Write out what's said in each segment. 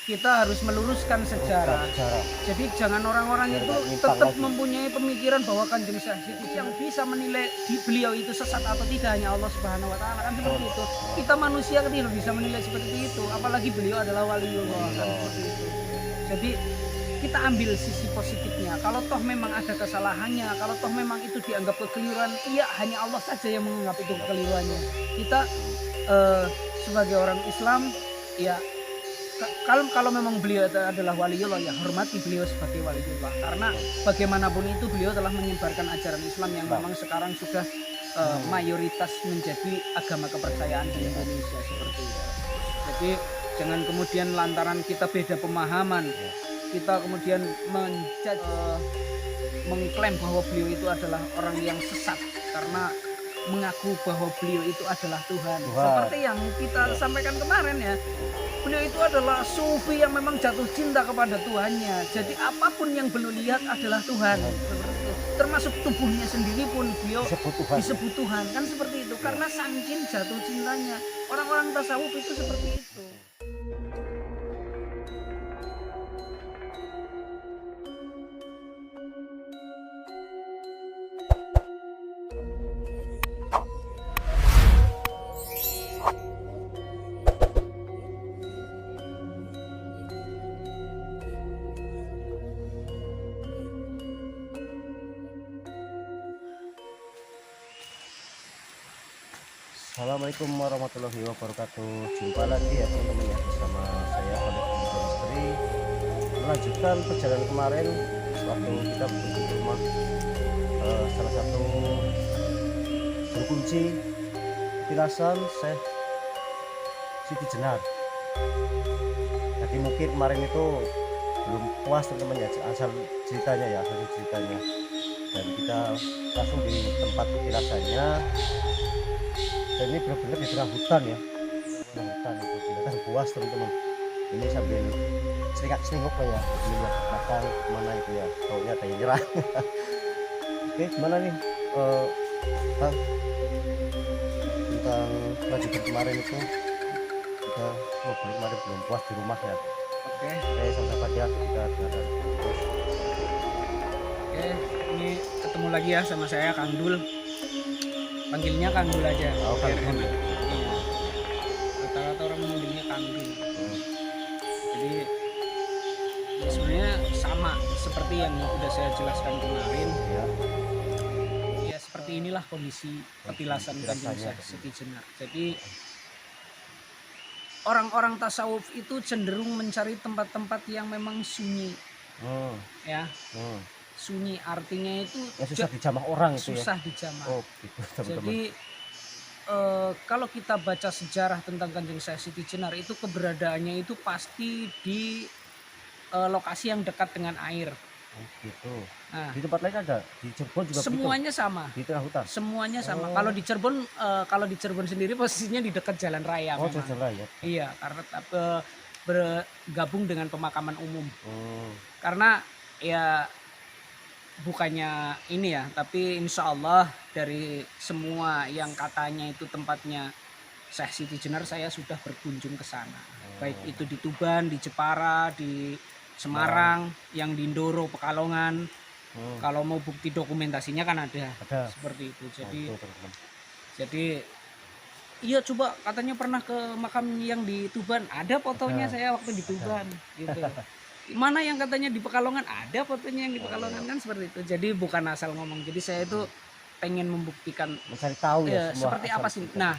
Kita harus meluruskan sejarah. Jadi jangan orang-orang itu tetap mempunyai pemikiran bahwa Kanjeng Syekh itu yang bisa menilai beliau itu sesat atau tidak hanya Allah Subhanahu wa taala, kan seperti itu. Kita manusia tidak bisa menilai seperti itu, apalagi beliau adalah waliullah kan seperti itu. Jadi kita ambil sisi positifnya. Kalau toh memang ada kesalahannya, kalau toh memang itu dianggap kekeliruan, iya hanya Allah saja yang menganggap itu kekeliruannya. Kita sebagai orang Islam ya kalau memang beliau adalah waliullah ya hormati beliau sebagai waliullah, karena bagaimanapun itu beliau telah menyebarkan ajaran Islam yang memang sekarang sudah mayoritas menjadi agama kepercayaan di Indonesia seperti itu. Jadi jangan kemudian lantaran kita beda pemahaman kita kemudian mengklaim bahwa beliau itu adalah orang yang sesat karena mengaku bahwa beliau itu adalah Tuhan. Seperti yang kita sampaikan kemarin ya, beliau itu adalah sufi yang memang jatuh cinta kepada Tuhannya. Jadi apapun yang beliau lihat adalah Tuhan. Seperti itu. Termasuk tubuhnya sendiri pun beliau disebut Tuhan. Kan seperti itu. Karena saking jatuh cintanya. Orang-orang tasawuf itu seperti itu. Assalamualaikum warahmatullahi wabarakatuh. Jumpa lagi ya teman-teman ya, bersama saya Khalid Misteri. Melanjutkan perjalanan kemarin waktu kita berkunjung ke rumah salah satu guru kunci Tilasan Syekh Siti Jenar. Jadi mungkin kemarin itu belum puas teman-teman ya, asal ceritanya. Dan kita langsung di tempat petilasannya. Dan ini benar-benar di tengah hutan ya, hutan itu kelihatan buas teman-teman. Ini sambil selingkuh ya, ini lihat ke belakang kemana itu ya, baunya ada yang nyerah. Oke, gimana nih Bang, tentang lanjutan kemarin itu kita kemarin belum puas di rumah ya. Oke, sampai ya kita dengarkan terus. Oke, ini ketemu lagi ya sama saya Kang Dul. Panggilnya Kang Dul aja. Oh, Kang Dul. Iya. Rata-rata orang memanggilnya Kang Dul. Jadi ya sebenarnya sama seperti yang udah saya jelaskan kemarin. Ya seperti inilah kondisi petilasan Kanjeng Syekh Siti Jenar. Jadi orang-orang tasawuf itu cenderung mencari tempat-tempat yang memang sunyi. Ya. Sunyi artinya itu ya susah dijamah orang itu susah dijamah. Oh, gitu, teman-teman. Jadi kalau kita baca sejarah tentang Kanjeng Syekh Siti Jenar itu keberadaannya itu pasti di lokasi yang dekat dengan air. Oh, gitu. Nah, di tempat lain ada, di Cirebon juga semuanya begitu? sama. Di tengah hutan. Semuanya sama. Kalau di Cirebon sendiri posisinya di dekat jalan raya. Oh, jalan raya. Iya, karena bergabung dengan pemakaman umum. Karena ya bukannya ini ya, tapi insya Allah dari semua yang katanya itu tempatnya Syekh Siti Jenar saya sudah berkunjung ke sana. Baik itu di Tuban, di Jepara, di Semarang, yang di Ndoro, Pekalongan. Kalau mau bukti dokumentasinya kan ada. Seperti itu. Jadi iya, coba katanya pernah ke makam yang di Tuban, ada fotonya saya waktu di Tuban gitu. Mana yang katanya di Pekalongan, ada fotonya yang di Pekalongan, kan seperti itu. Jadi bukan asal ngomong. Jadi saya itu pengen membuktikan, mencari tahu ya seperti apa sih. Nah,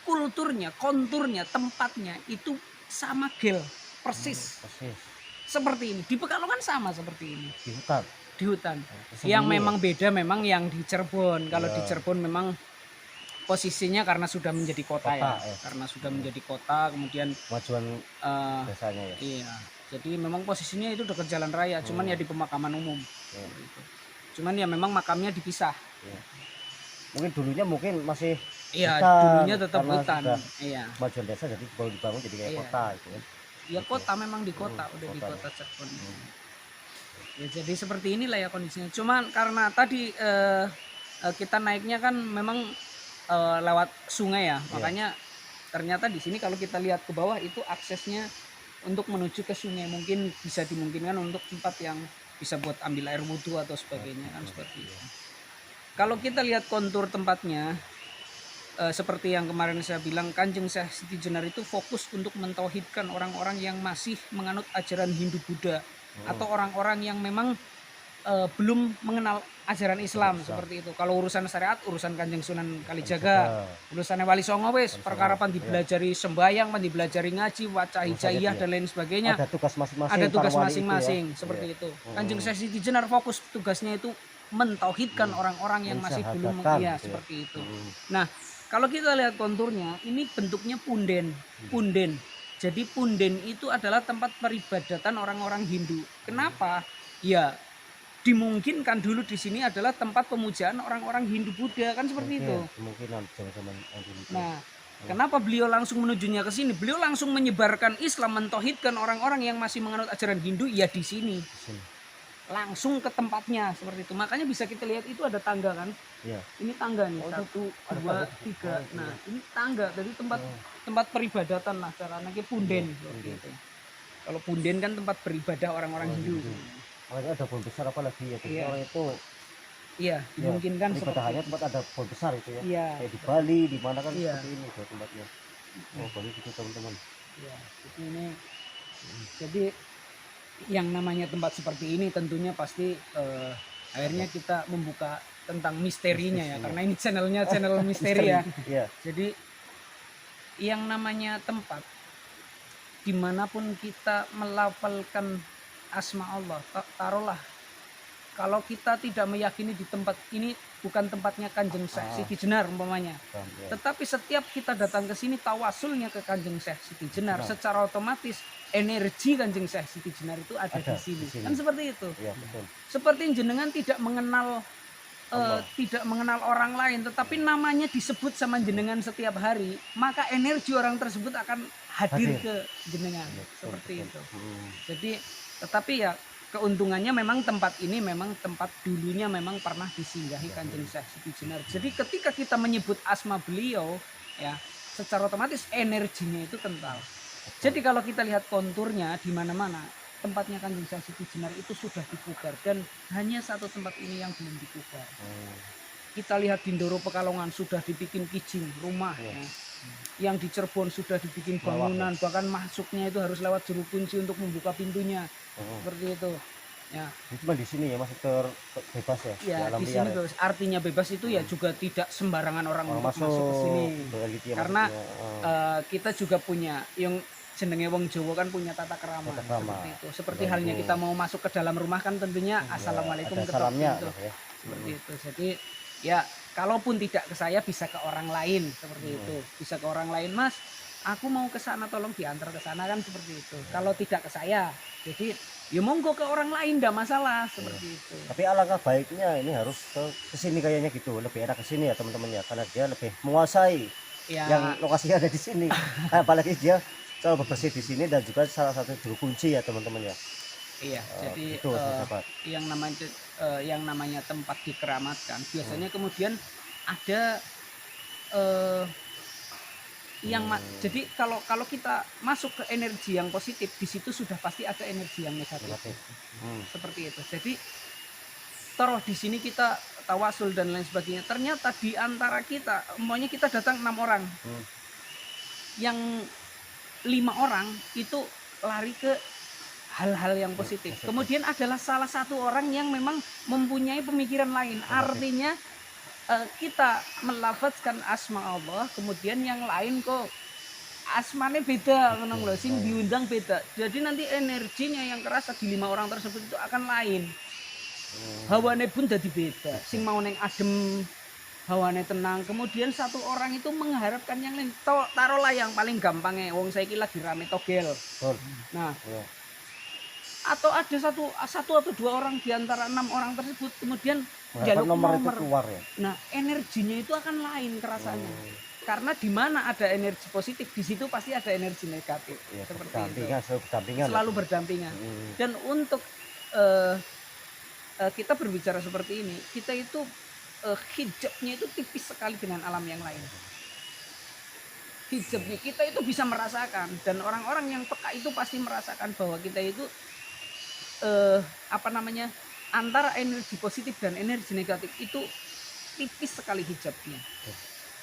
kulturnya, konturnya, tempatnya itu sama persis. Seperti ini. Di Pekalongan sama seperti ini. Di hutan. Yang memang beda memang yang di Cirebon. Kalau di Cirebon memang posisinya karena sudah menjadi kota ya. Karena sudah menjadi kota, kemudian kemajuan desanya ya. Iya. Jadi memang posisinya itu dekat jalan raya, cuman ya di pemakaman umum. Cuman ya memang makamnya dipisah. Mungkin dulunya masih iya, hutan, dulunya tetap hutan. Iya. Kemajuan desa jadi baru dibangun jadi kayak kota gitu kan. Ya kota, memang di kota, udah di kota Cirebon. Ya jadi seperti inilah ya kondisinya. Cuman karena tadi kita naiknya kan memang lewat sungai ya, makanya ternyata di sini kalau kita lihat ke bawah itu aksesnya untuk menuju ke sungai, mungkin bisa dimungkinkan untuk tempat yang bisa buat ambil air wudhu atau sebagainya kan seperti itu. Kalau kita lihat kontur tempatnya, seperti yang kemarin saya bilang, Kanjeng Syekh Siti Jenar itu fokus untuk mentauhidkan orang-orang yang masih menganut ajaran Hindu Buddha atau orang-orang yang memang belum mengenal ajaran Islam seperti itu. Kalau urusan syariat, urusan Kanjeng Sunan Kalijaga, urusannya Wali Songo wis perkara pan dipelajari sembayang, pan dipelajari ngaji, waca hijaiyah dan lain sebagainya. Ada tugas masing-masing. Ada tugas para wali masing-masing itu ya. seperti itu. Kanjeng Syekh Siti Jenar fokus tugasnya itu mentauhidkan orang-orang yang masih belum Mensyahadatkan, ya seperti itu. Hmm. Nah, kalau kita lihat konturnya, ini bentuknya punden. Punden. Jadi punden itu adalah tempat peribadatan orang-orang Hindu. Kenapa? Ya, dimungkinkan dulu di sini adalah tempat pemujaan orang-orang Hindu Buddha kan seperti itu. Kemungkinan zaman-zaman dulu. Nah, kenapa beliau langsung menujunya ke sini? Beliau langsung menyebarkan Islam, mentauhidkan orang-orang yang masih menganut ajaran Hindu ya di sini. Langsung ke tempatnya seperti itu. Makanya bisa kita lihat itu ada tangga kan? Iya. Ini tangga nih, 1, 2, 3. Nah, ini tangga dari tempat peribadatan lah caranya punden seperti itu. Kalau punden kan tempat beribadah orang-orang Hindu. Makanya ada pohon besar apalagi ya. Orang itu iya, dimungkinkan ibadahnya tempat ada pohon besar itu ya. Iya. Kayak di Bali, di mana kan seperti ini tempatnya. Oh, Bali itu teman-teman. Iya, ini. Jadi yang namanya tempat seperti ini tentunya pasti akhirnya kita membuka tentang misterinya ya, karena ini channel misteri ya. Jadi yang namanya tempat dimanapun kita melafalkan asma Allah, taruhlah kalau kita tidak meyakini di tempat ini bukan tempatnya Kanjeng Syekh Siti Jenar umpamanya, tetapi setiap kita datang ke sini tawasulnya ke Kanjeng Syekh Siti Jenar, secara otomatis energi Kanjeng Syekh Siti Jenar itu ada di sini. Kan seperti itu. Ya, betul. Seperti jenengan tidak mengenal orang lain, tetapi namanya disebut sama jenengan setiap hari, maka energi orang tersebut akan hadir ke jenengan. Seperti itu. Jadi tetapi ya keuntungannya memang tempat ini memang tempat dulunya memang pernah disinggahi Kanjeng Syekh Siti Jenar. Jadi ketika kita menyebut asma beliau ya secara otomatis energinya itu kental. Jadi kalau kita lihat konturnya di mana-mana tempatnya Kanjeng Syekh Siti Jenar itu sudah dipugar dan hanya satu tempat ini yang belum dipugar. Kita lihat di Ndoro Pekalongan sudah dibikin kijing rumah ya. Yang di Cirebon sudah dibikin bangunan, bahkan masuknya itu harus lewat juru kunci untuk membuka pintunya. Seperti itu. Ya. Cuma di sini ya masih bebas ya. Ya, di sini bebas. Artinya bebas itu ya juga tidak sembarangan orang untuk masuk ke sini. Gitu ya, karena kita juga punya yang jenenge wong Jawa kan punya tata krama. Seperti itu. Seperti halnya kita mau masuk ke dalam rumah kan tentunya assalamualaikum ketok pintu. Ya. Seperti itu. Jadi ya kalaupun tidak ke saya bisa ke orang lain seperti itu. Bisa ke orang lain, Mas. Aku mau ke sana tolong diantar ke sana kan seperti itu. Kalau tidak ke saya, jadi ya monggo ke orang lain enggak masalah seperti itu. Tapi alangkah baiknya ini harus ke sini kayaknya gitu. Lebih enak ke sini ya teman-teman ya, karena dia lebih menguasai yang lokasinya ada di sini. Apalagi dia selalu bersih di sini dan juga salah satu juru kunci ya teman-teman ya. Iya, jadi itu, yang namanya tempat dikeramatkan biasanya kemudian ada jadi kalau kita masuk ke energi yang positif di situ sudah pasti ada energi yang negatif. Seperti itu. Jadi taruh di sini kita tawasul dan lain sebagainya. Ternyata di antara kita, umpamanya kita datang 6 orang. Yang 5 orang itu lari ke hal-hal yang positif. Kemudian adalah salah satu orang yang memang mempunyai pemikiran lain. Artinya kita melafazkan asma Allah, kemudian yang lain kok asmanya beda, sing diundang beda. Jadi nanti energinya yang kerasa di 5 orang tersebut itu akan lain. Hawane pun jadi beda. Sing mau neng adem, hawane tenang. Kemudian satu orang itu mengharapkan yang lain. Taruhlah yang paling gampangnya, wong saiki lagi rame togel. Nah, atau ada satu atau 2 orang di antara 6 orang tersebut kemudian jaluk nomor itu keluar ya. Nah, energinya itu akan lain kerasanya. Karena di mana ada energi positif di situ pasti ada energi negatif. Ya, seperti itu. Selalu berdampingan. Dan untuk kita berbicara seperti ini, kita itu hijabnya itu tipis sekali dengan alam yang lain. hijabnya kita itu bisa merasakan, dan orang-orang yang peka itu pasti merasakan bahwa kita itu apa namanya, antara energi positif dan energi negatif itu tipis sekali hijabnya,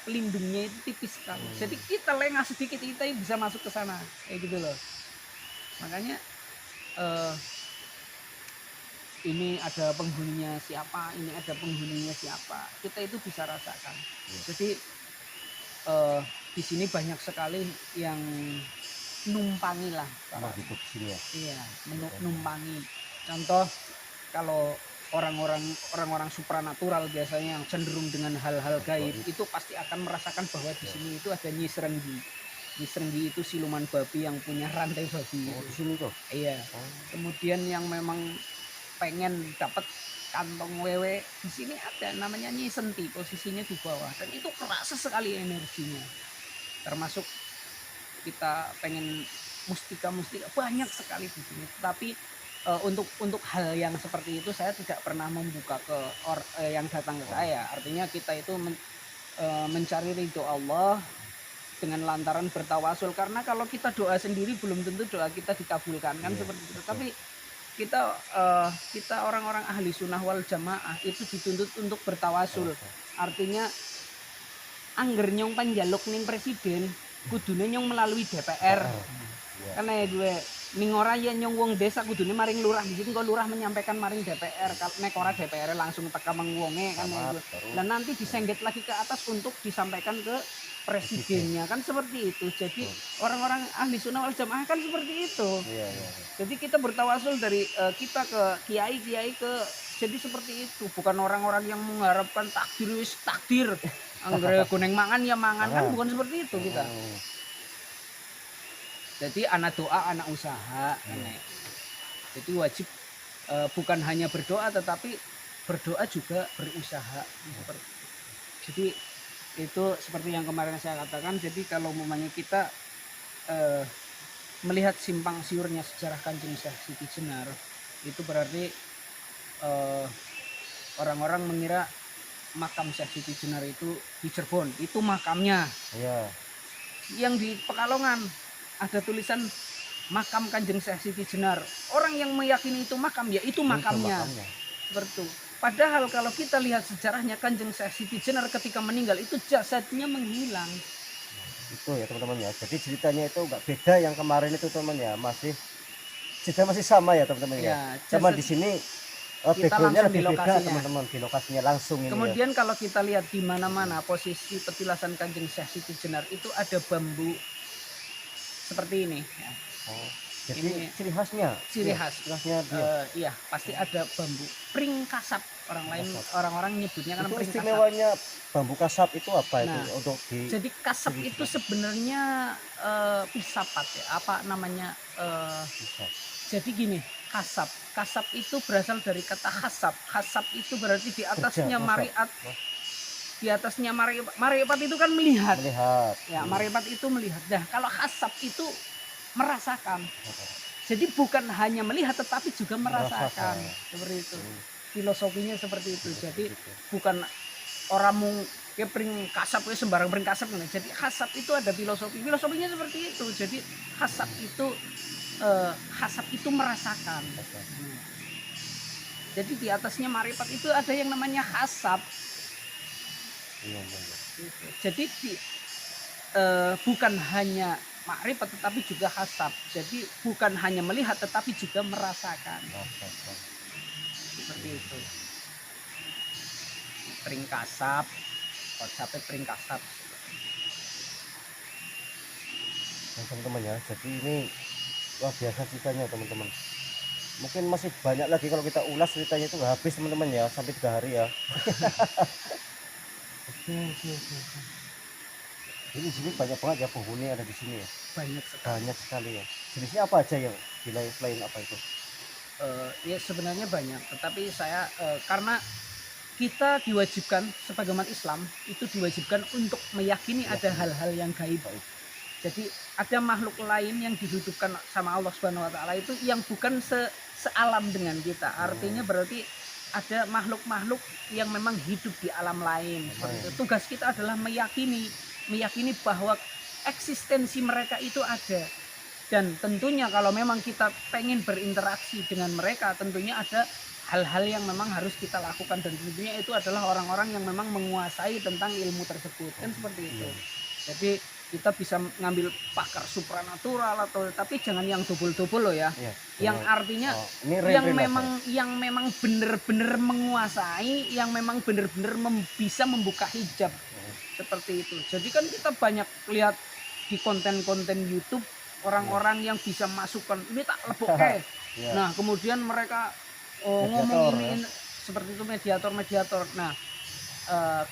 pelindungnya itu tipis sekali. Jadi kita lengah sedikit kita bisa masuk ke sana kayak gitu loh. Makanya ini ada penghuninya siapa, ini ada penghuninya siapa, kita itu bisa rasakan. Jadi di sini banyak sekali yang numpangi lah. Hidup sini ya. Iya, numpangi. Contoh kalau orang-orang supranatural biasanya yang cenderung dengan hal-hal gaib itu pasti akan merasakan bahwa di sini itu ada Nyi Srenggi. Nyi Srenggi itu siluman babi yang punya rantai babi. Di sini tuh. Iya. Kemudian yang memang pengen dapat kantong wewe, di sini ada namanya Nyi Senti, posisinya di bawah, dan itu keras sekali energinya. Termasuk kita pengen mustika banyak sekali di sini. Tapi untuk hal yang seperti itu saya tidak pernah membuka ke yang datang ke saya. Artinya kita itu mencari ridho Allah dengan lantaran bertawasul, karena kalau kita doa sendiri belum tentu doa kita dikabulkan kan, seperti itu. Tapi kita orang-orang ahli sunnah wal jamaah itu dituntut untuk bertawasul. Artinya angger nyong panjaluk ning presiden kudune nyong melalui DPR. Karena ya gue ning ora ya nyong wong desa kudune maring lurah, di sini kok lurah menyampaikan maring DPR, nek ora DPR langsung teka mengwonge kan ya gue. Dan nanti disengget lagi ke atas untuk disampaikan ke presidennya kan, seperti itu. Jadi orang-orang ahli sunnah wal jamaah kan seperti itu. Jadi kita bertawasul dari kita ke kiai-kiai ke, jadi seperti itu. Bukan orang-orang yang mengharapkan takdir wis takdir. Anggere kuning mangan ya mangan kan, bukan seperti itu kita. Jadi anak doa anak usaha. Jadi wajib bukan hanya berdoa tetapi berdoa juga berusaha. Jadi itu seperti yang kemarin saya katakan. Jadi kalau umpamanya kita melihat simpang siurnya sejarah Kanjeng Syekh Siti Jenar, itu berarti orang-orang mengira makam Syekh Siti Jenar itu di Cirebon, itu makamnya. Yang di Pekalongan ada tulisan makam Kanjeng Syekh Siti Jenar. Orang yang meyakini itu makam, ya itu makamnya. Seperti itu. Padahal kalau kita lihat sejarahnya Kanjeng Syekh Siti Jenar ketika meninggal itu jasadnya menghilang. Itu ya teman-teman ya. Jadi ceritanya itu enggak beda yang kemarin itu teman ya, cerita masih sama ya teman-teman ya. Cuma di sini backgroundnya lebih beda teman-teman, di lokasinya langsung ini. Kemudian kalau kita lihat di mana-mana posisi petilasan Kanjeng Syekh Siti Jenar itu ada bambu seperti ini. Jadi ini ciri khasnya dia. Iya, pasti ada bambu pring kasap. Orang-orang nyebutnya kan pring kasap. Istimewanya bambu kasap itu apa itu untuk jadi kasap itu sebenarnya pisapat ya. Apa namanya? Jadi gini, kasap itu berasal dari kata hasap. Hasap itu berarti di atasnya mariat. Di atasnya maripat itu kan melihat. Ya, maripat itu melihat. Nah, kalau hasap itu merasakan. Jadi bukan hanya melihat tetapi juga merasakan. Seperti itu. Filosofinya seperti itu. Jadi bukan orang mau pring kasap sembarang pring kasap. Jadi hasap itu ada filosofinya seperti itu. Jadi hasap itu merasakan. Jadi di atasnya marifat itu ada yang namanya hasap. Jadi bukan hanya makrifat tetapi juga hasab. Jadi bukan hanya melihat tetapi juga merasakan. Seperti itu. Pring kasap, sampai pring kasap. Teman-teman ya, jadi ini luar biasa ceritanya teman-teman. Mungkin masih banyak lagi kalau kita ulas ceritanya itu nggak habis teman-teman ya, sampai 3 hari ya. Oke. Ini sini banyak banget ya penghuni ada di sini ya. Banyak sekali ya. Jenisnya apa aja yang selain apa itu? Ya sebenarnya banyak, tetapi saya karena kita diwajibkan sebagai umat Islam itu diwajibkan untuk meyakini ada hal-hal yang gaib. Jadi ada makhluk lain yang dihidupkan sama Allah Subhanahu Wa Taala itu yang bukan sealam dengan kita. Artinya berarti ada makhluk-makhluk yang memang hidup di alam lain. Seperti itu. Tugas kita adalah meyakini bahwa eksistensi mereka itu ada. Dan tentunya kalau memang kita pengen berinteraksi dengan mereka, tentunya ada hal-hal yang memang harus kita lakukan, dan tentunya itu adalah orang-orang yang memang menguasai tentang ilmu tersebut, kan seperti itu. Jadi kita bisa ngambil pakar supranatural atau, tapi jangan yang double-double loh ya. Yang artinya yang memang benar-benar menguasai, yang memang benar-benar bisa membuka hijab. Seperti itu. Jadi kan kita banyak lihat di konten-konten YouTube orang-orang yang bisa masukkan ini tak leboknya. Nah, kemudian mereka ngomong ini seperti itu, mediator. Nah,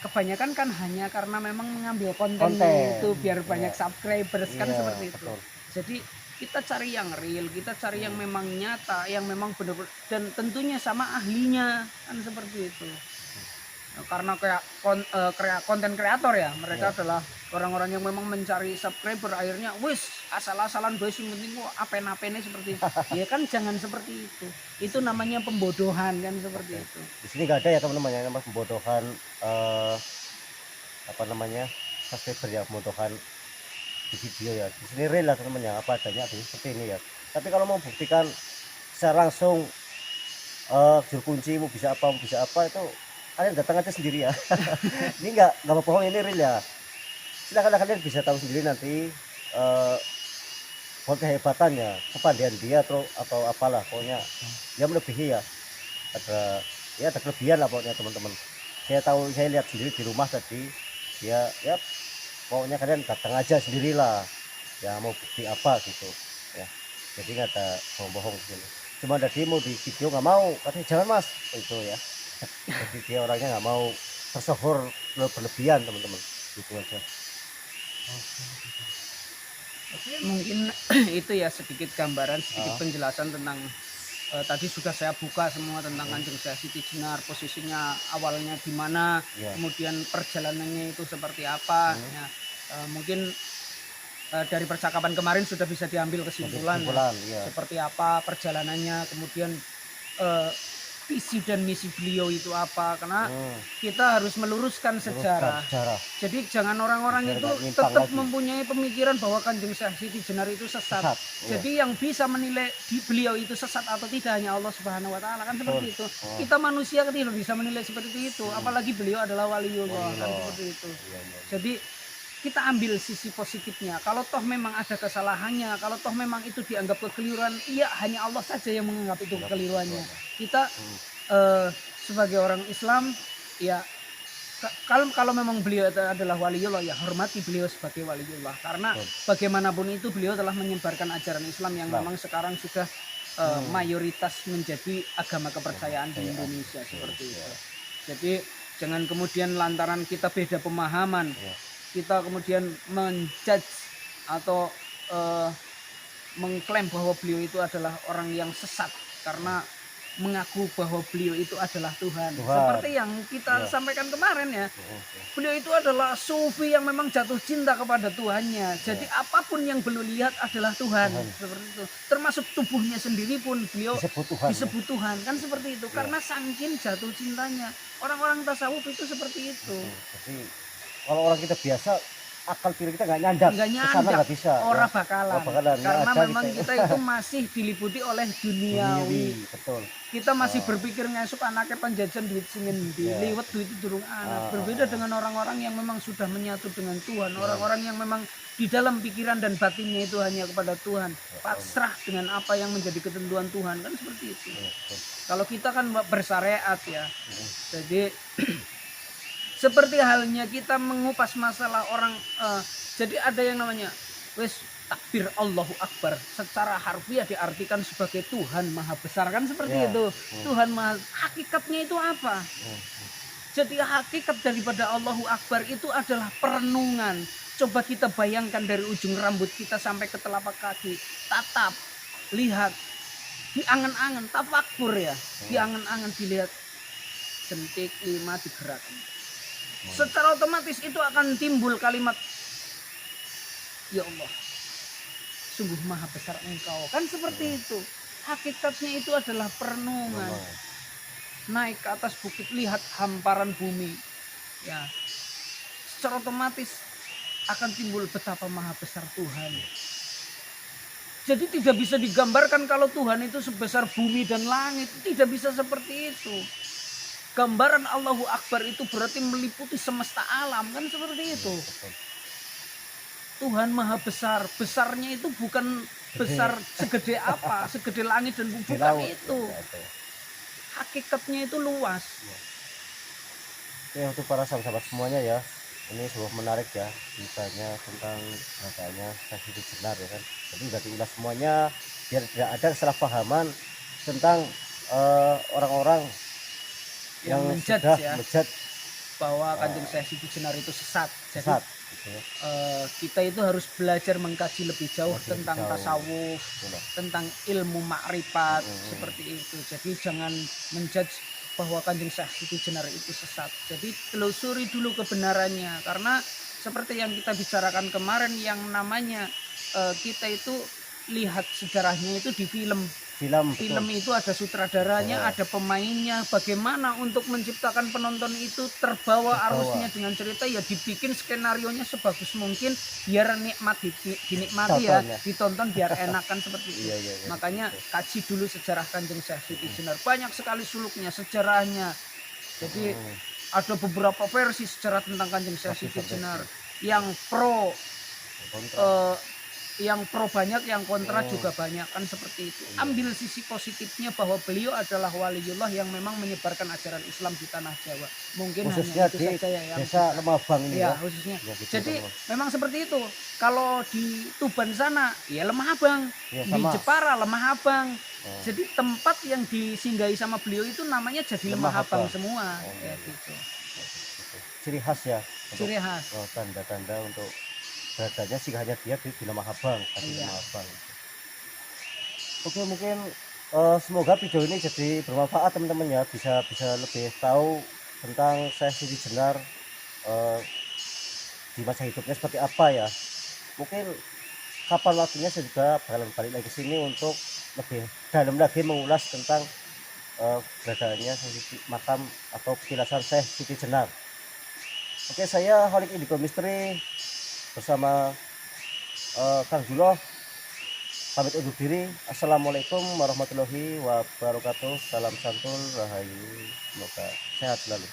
kebanyakan kan hanya karena memang mengambil konten itu biar banyak subscribers kan seperti itu. Betul. Jadi kita cari yang real, kita cari yang memang nyata, yang memang benar-benar, dan tentunya sama ahlinya kan seperti itu. Karena kayak konten kreator ya, mereka adalah orang-orang yang memang mencari subscriber, akhirnya wis asal-asalan guys, yang penting kok apen-apennya seperti itu. Ya kan jangan seperti itu namanya pembodohan kan seperti itu. Di sini nggak ada ya teman-teman yang namanya pembodohan, apa namanya, subscriber ya, pembodohan di video ya. Di sini real lah teman-teman ya, apa adanya seperti ini ya. Tapi kalau mau buktikan secara langsung juru kunci mau bisa apa itu kalian datang aja sendiri ya. Ini nggak bohong, ini real ya. Silakan kalian bisa tahu sendiri nanti kehebatannya, kepandaian dia atau apalah, pokoknya dia melebihi ya. Ada kelebihan lah pokoknya teman-teman. Saya lihat sendiri di rumah tadi, ya pokoknya kalian datang aja sendirilah ya, mau bukti apa gitu ya. Jadi nggak ada bohong-bohong di sini. Cuma tadi mau di video nggak mau, katanya jangan mas, itu ya. Jadi dia orangnya nggak mau tersohor berlebihan teman-teman, gitu aja. Mungkin itu ya sedikit gambaran, sedikit penjelasan tentang tadi sudah saya buka semua tentang Kanjeng Syekh Siti Jenar, posisinya awalnya di mana, kemudian perjalanannya itu seperti apa. Ya, mungkin dari percakapan kemarin sudah bisa diambil kesimpulan ya, seperti apa perjalanannya, kemudian visi dan misi beliau itu apa, karena kita harus meluruskan sejarah. Jadi jangan orang-orang itu tetap mempunyai pemikiran bahwa Kanjeng Syekh Siti Jenar itu sesat. Jadi yang bisa menilai beliau itu sesat atau tidak hanya Allah Subhanahu wa taala, kan seperti itu. Kita manusia tidak bisa menilai seperti itu, apalagi beliau adalah waliullah kan seperti itu. Jadi kita ambil sisi positifnya. Kalau toh memang ada kesalahannya, kalau toh memang itu dianggap kekeliruan, iya hanya Allah saja yang menganggap itu kekeliruannya. Kita sebagai orang Islam ya, kalau memang beliau adalah waliullah, ya hormati beliau sebagai waliullah, karena bagaimanapun itu beliau telah menyebarkan ajaran Islam yang memang sekarang sudah mayoritas menjadi agama kepercayaan di Indonesia seperti itu. Jadi jangan kemudian lantaran kita beda pemahaman, kita kemudian menjudge atau mengklaim bahwa beliau itu adalah orang yang sesat karena mengaku bahwa beliau itu adalah Tuhan. Seperti yang kita sampaikan kemarin ya, beliau itu adalah sufi yang memang jatuh cinta kepada Tuhannya. Jadi apapun yang beliau lihat adalah Tuhan. Seperti itu. Termasuk tubuhnya sendiri pun beliau disebut Tuhan. Kan seperti itu. Karena saking jatuh cintanya. Orang-orang tasawuf itu seperti itu. Jadi kalau orang kita biasa, akal pikir kita nggak nyandang, nggak bisa, orang bakalan. Karena memang kita itu masih diliputi oleh duniawi. Betul. Kita masih berpikir ngesuk anaknya penjajan duit singin liwet duit itu durung anak. Berbeda dengan orang-orang yang memang sudah menyatu dengan Tuhan, orang-orang yang memang di dalam pikiran dan batinnya itu hanya kepada Tuhan, pasrah dengan apa yang menjadi ketentuan Tuhan, kan seperti itu. Kalau kita kan bersyariat ya, jadi seperti halnya kita mengupas masalah orang, jadi ada yang namanya wes takbir Allahu Akbar, secara harfiah diartikan sebagai Tuhan Maha Besar, kan seperti itu. Tuhan Maha, hakikatnya itu apa? Jadi hakikat daripada Allahu Akbar itu adalah perenungan. Coba kita bayangkan dari ujung rambut kita sampai ke telapak kaki, tatap, lihat, diangan-angan, tafakur ya, diangan-angan, dilihat, jentik 5 digerakkan. Secara otomatis itu akan timbul kalimat, ya Allah, sungguh maha besar engkau, kan seperti itu. Hakikatnya itu adalah perenungan. Naik ke atas bukit, lihat hamparan bumi ya, secara otomatis akan timbul betapa maha besar Tuhan. Jadi tidak bisa digambarkan kalau Tuhan itu sebesar bumi dan langit. Tidak bisa seperti itu. Gambaran Allahu Akbar itu berarti meliputi semesta alam, kan seperti itu. Tuhan maha besar. Besarnya itu bukan besar segede apa, segede langit dan bumi, bukan itu. Hakikatnya itu luas. Oke, untuk para sahabat semuanya ya, ini sebuah menarik ya, ceritanya tentang adanya Syekh Siti Jenar ya kan. Jadi udah diulas semuanya biar tidak ada kesalahpahaman tentang orang-orang yang menjudge sudah ya, menjudge bahwa Kanjeng Syekh Siti Jenar itu sesat. Jadi sesat gitu ya. kita itu harus belajar mengkaji lebih jauh Lebih tentang jauh. tasawuf, Betul. tentang ilmu makrifat seperti itu. Jadi jangan menjudge bahwa Kanjeng Syekh Siti Jenar itu sesat. Jadi telusuri dulu kebenarannya, karena seperti yang kita bicarakan kemarin, yang namanya kita itu lihat sejarahnya itu di film. Film itu ada sutradaranya, ada pemainnya. Bagaimana untuk menciptakan penonton itu terbawa arusnya dengan cerita, ya dibikin skenarionya sebagus mungkin biar dinikmati ya, ditonton biar enakan seperti itu. Iya, Makanya kaji dulu sejarah Kanjeng Syekh Siti Jenar. Banyak sekali suluknya, sejarahnya. Jadi ada beberapa versi sejarah tentang Kanjeng Syekh Siti Jenar. Yang pro banyak, yang kontra juga banyak, kan seperti itu. Ambil sisi positifnya bahwa beliau adalah waliullah yang memang menyebarkan ajaran Islam di tanah Jawa. Mungkin khususnya hanya itu di saja ya yang desa Lemabang ini ya, ya. khususnya. Ya, gitu, Jadi memang seperti itu. Kalau di Tuban sana ya Lemah Abang, ya, di Jepara Lemah Abang. Oh. Jadi tempat yang disinggahi sama beliau itu namanya jadi Lemah Abang semua. Ya gitu. Ciri khas ya. Ciri khas. Tanda-tanda untuk beradanya singgahnya dia di Lemah Abang, Iya. Lemah Abang. Oke, mungkin semoga video ini jadi bermanfaat teman-teman ya, bisa lebih tahu tentang Syekh Siti Jenar di masa hidupnya seperti apa ya. Mungkin kapan waktunya saya juga bakalan balik lagi sini untuk lebih dalam lagi mengulas tentang beradaannya makam atau petilasan Syekh Siti Jenar. Oke, saya Holik Indigo Misteri bersama Kang Julo pamit undur diri. Assalamualaikum warahmatullahi wabarakatuh. Salam santun, rahayu, semoga sehat selalu.